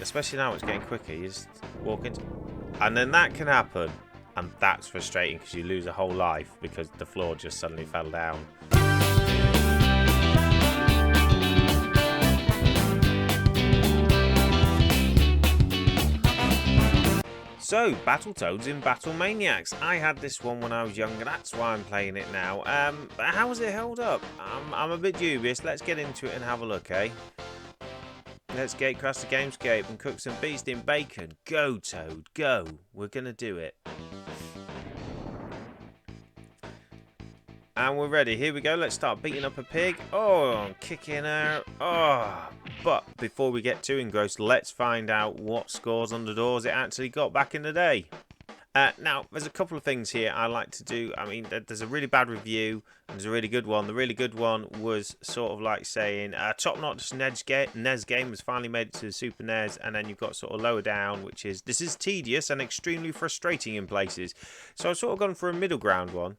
especially now it's getting quicker. You just walk into... And then that can happen. And that's frustrating because you lose a whole life because the floor just suddenly fell down. So, Battletoads in Battlemaniacs. I had this one when I was younger, that's why I'm playing it now. But how has it held up? I'm a bit dubious. Let's get into it and have a look, eh? Let's gatecrash the gamescape and cook some beast in bacon. Go, Toad, go. We're gonna do it. And we're ready. Here we go. Let's start beating up a pig. Oh, kicking her. Oh. But before we get too engrossed, let's find out what scores on the doors it actually got back in the day. Now, there's a couple of things here I like to do. I mean, there's a really bad review and there's a really good one. The really good one was sort of like saying top-notch NES game has finally made it to the Super NES, and then you've got sort of lower down, which is this is tedious and extremely frustrating in places. So I've sort of gone for a middle ground one,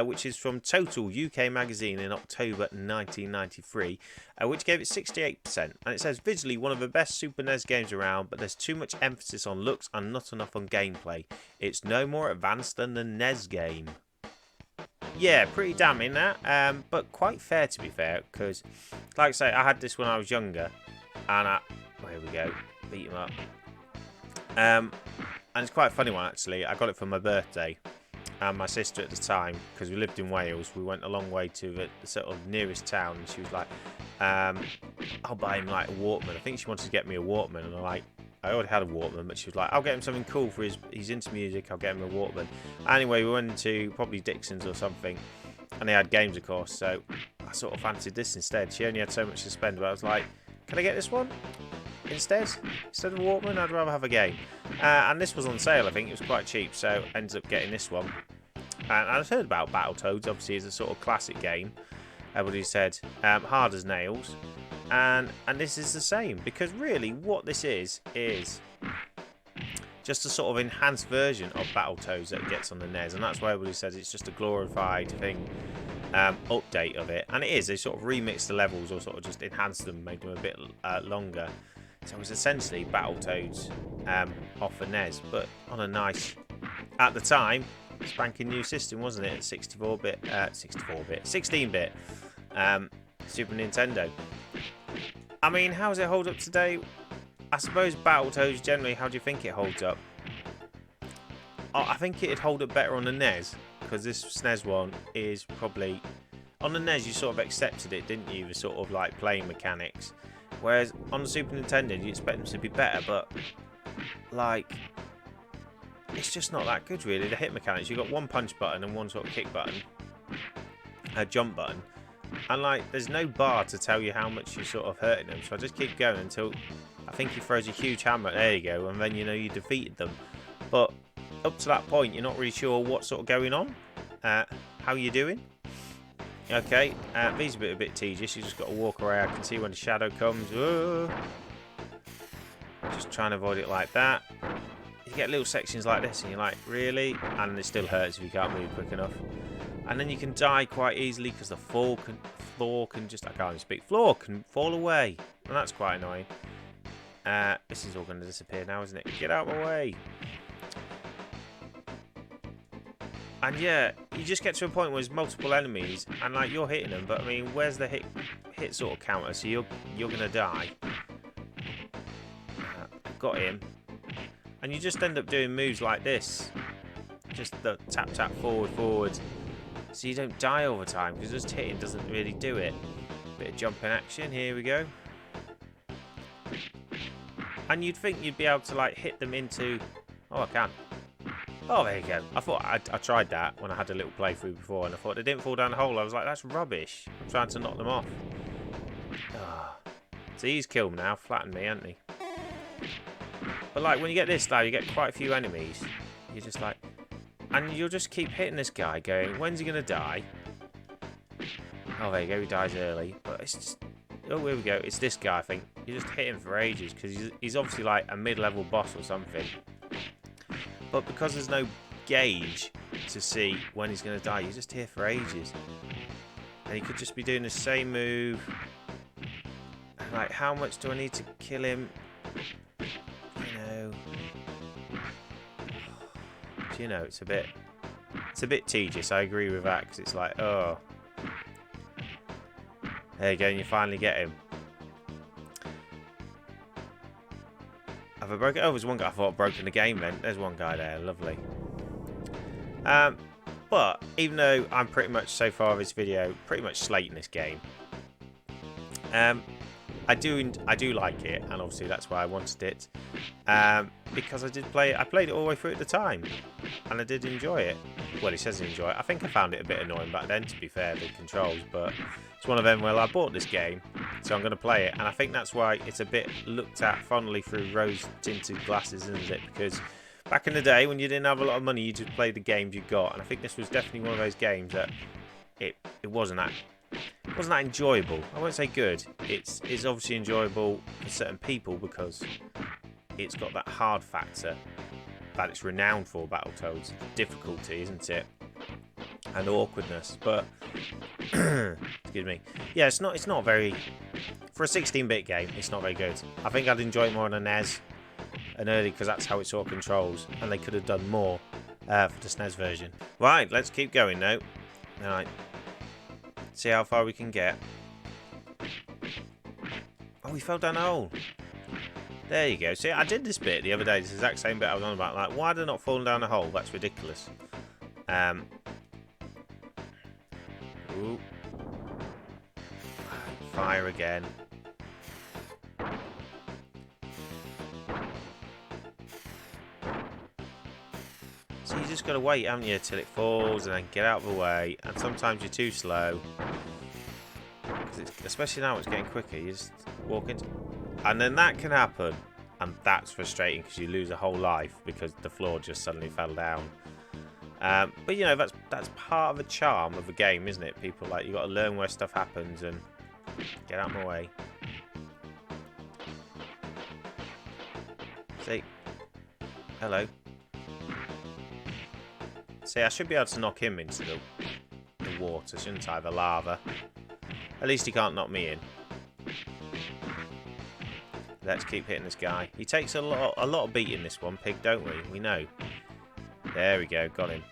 which is from Total UK magazine in October 1993, which gave it 68%. And it says visually one of the best Super NES games around, but there's too much emphasis on looks and not enough on gameplay. It's no more advanced than the NES game. Yeah, pretty damning that, but quite fair to be fair, because, like I say, I had this when I was younger, and here we go, beat him up. And it's quite a funny one actually. I got it for my birthday, and my sister at the time, because we lived in Wales, we went a long way to the sort of nearest town, and she was like, I'll buy him like a Walkman. I think she wanted to get me a Walkman, and I'm like, I already had a Walkman, but she was like, I'll get him something cool for he's into music, I'll get him a Walkman. Anyway, we went to probably Dixon's or something, and they had games, of course, so I sort of fancied this instead. She only had so much to spend, but I was like, can I get this one instead? Instead of a Walkman, I'd rather have a game. And this was on sale, I think. It was quite cheap, so I ended up getting this one. And I've heard about Battletoads, obviously, it's a sort of classic game. Everybody said, hard as nails. And this is the same, because really what this is just a sort of enhanced version of Battletoads that it gets on the NES, and that's why everybody says it's just a glorified thing, update of it. And it is, they sort of remixed the levels or sort of just enhanced them, made them a bit longer. So it was essentially Battletoads off the NES, but on a nice, at the time, spanking new system, wasn't it? 16-bit Super Nintendo. I mean, how does it hold up today? I suppose Battletoads generally, how do you think it holds up? I think it'd hold up better on the NES, because this SNES one is probably... On the NES, you sort of accepted it, didn't you? The sort of like playing mechanics. Whereas on the Super Nintendo, you expect them to be better, but like... It's just not that good, really. The hit mechanics, you've got one punch button and one sort of kick button. A jump button. And like, there's no bar to tell you how much you're sort of hurting them. So I just keep going until I think he throws a huge hammer. There you go. And then you know you defeated them. But up to that point, you're not really sure what's sort of going on. How you doing? Okay. These are a bit tedious. You just got to walk around. I can see when the shadow comes. Just trying to avoid it like that. You get little sections like this and you're like, really? And it still hurts if you can't move quick enough. And then you can die quite easily because the floor can just, I can't even speak, floor can fall away. And that's quite annoying. This is all going to disappear now, isn't it? Get out of my way. And yeah, you just get to a point where there's multiple enemies and like you're hitting them, but I mean, where's the hit sort of counter? So you're going to die. Got him. And you just end up doing moves like this. Just the tap, tap, forward, forward. So you don't die all the time, because just hitting doesn't really do it. Bit of jumping action, here we go. And you'd think you'd be able to like hit them into... Oh, I can. Oh, there you go. I thought I tried that when I had a little playthrough before, and I thought they didn't fall down the hole. I was like, that's rubbish. I'm trying to knock them off. Oh. So he's killed me now, flattened me, hasn't he? But like when you get this style, you get quite a few enemies. You're just like... And you'll just keep hitting this guy going, when's he going to die? Oh, there you go, he dies early. But it's just... Oh, here we go. It's this guy, I think. You just hit him for ages, because he's obviously like a mid-level boss or something. But because there's no gauge to see when he's going to die, you're just here for ages. And he could just be doing the same move. Like, how much do I need to kill him? you know, it's a bit tedious. I agree with that, because it's like, oh, there you go, and you finally get him. Have I broken? Oh, there's one guy I thought I'd broken the game then. There's one guy there, lovely. But even though I'm pretty much, so far this video, pretty much slating this game, I do like it, and obviously that's why I wanted it, because I did play it. I played it all the way through at the time, and I did enjoy it. Well, he says enjoy it. I think I found it a bit annoying back then, to be fair, the controls, but it's one of them. Well, I bought this game, so I'm going to play it, and I think that's why it's a bit looked at fondly through rose-tinted glasses, isn't it? Because back in the day, when you didn't have a lot of money, you just played the games you got, and I think this was definitely one of those games that it wasn't that enjoyable. I won't say good. It's obviously enjoyable for certain people because it's got that hard factor that it's renowned for, Battletoads. Difficulty, isn't it? And awkwardness. But excuse me. Yeah, it's not very, for a 16-bit game, it's not very good. I think I'd enjoy it more on a Nes and early, because that's how it sort of controls, and they could have done more for the Snes version. Right, let's keep going now. Alright. See how far we can get. Oh, we fell down a hole. There you go. See, I did this bit the other day. This exact same bit I was on about. Like, why are they not falling down a hole? That's ridiculous. Ooh. Fire again. So you just got to wait, haven't you, till it falls and then get out of the way. And sometimes you're too slow. Especially now it's getting quicker. You just walk into... And then that can happen. And that's frustrating because you lose a whole life because the floor just suddenly fell down. But, you know, that's part of the charm of the game, isn't it? People, like, you got to learn where stuff happens and get out of my way. See? Hello. See, I should be able to knock him into the water, shouldn't I? The lava. At least he can't knock me in. Let's keep hitting this guy. He takes a lot of beating, this one, pig, don't we? We know. There we go, got him.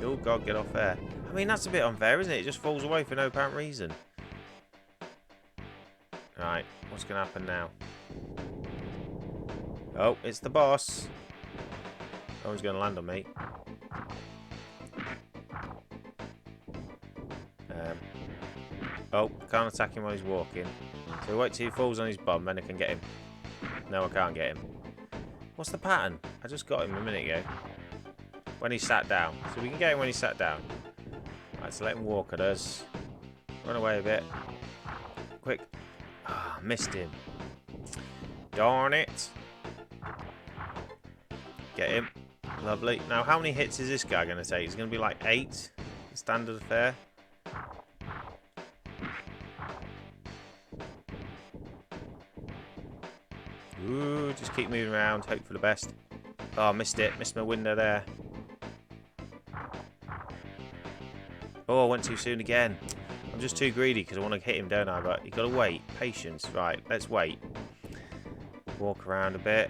Oh, God, get off there. I mean, that's a bit unfair, isn't it? It just falls away for no apparent reason. Right, what's going to happen now? Oh, it's the boss. No one's going to land on me. Oh, can't attack him while he's walking. So wait till he falls on his bum, then I can get him. No, I can't get him. What's the pattern? I just got him a minute ago. When he sat down. So we can get him when he sat down. Right, so let him walk at us. Run away a bit. Quick. Ah, missed him. Darn it. Get him. Lovely. Now, how many hits is this guy going to take? It's going to be like 8. Standard affair. Ooh, just keep moving around, hope for the best. Oh, I missed it. Missed my window there. Oh, I went too soon again. I'm just too greedy because I want to hit him, don't I? But you've got to wait. Patience. Right, let's wait. Walk around a bit.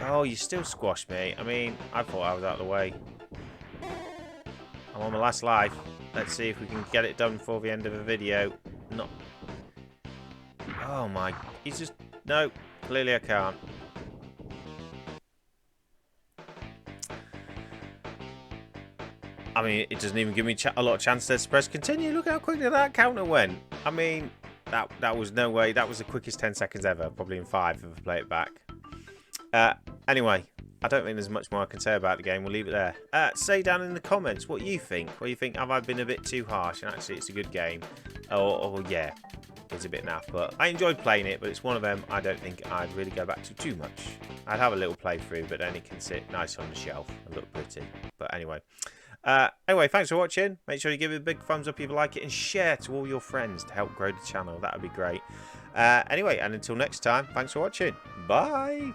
Oh, you still squashed me. I mean, I thought I was out of the way. I'm on my last life. Let's see if we can get it done before the end of the video. Not... Oh, my... He's just... No. Clearly I can't. I mean, it doesn't even give me a lot of chance to press continue. Look how quickly that counter went. I mean, that was no way. That was the quickest 10 seconds ever. Probably in 5 if I play it back. Anyway, I don't think there's much more I can say about the game. We'll leave it there. Say down in the comments what you think. What you think? Have I been a bit too harsh? And actually, it's a good game. Or yeah. It's a bit naff, but I enjoyed playing it, but it's one of them I don't think I'd really go back to too much. I'd have a little playthrough, but then it can sit nice on the shelf and look pretty. But anyway. Anyway, thanks for watching. Make sure you give it a big thumbs up if you like it and share to all your friends to help grow the channel. That would be great. Anyway, and until next time, thanks for watching. Bye!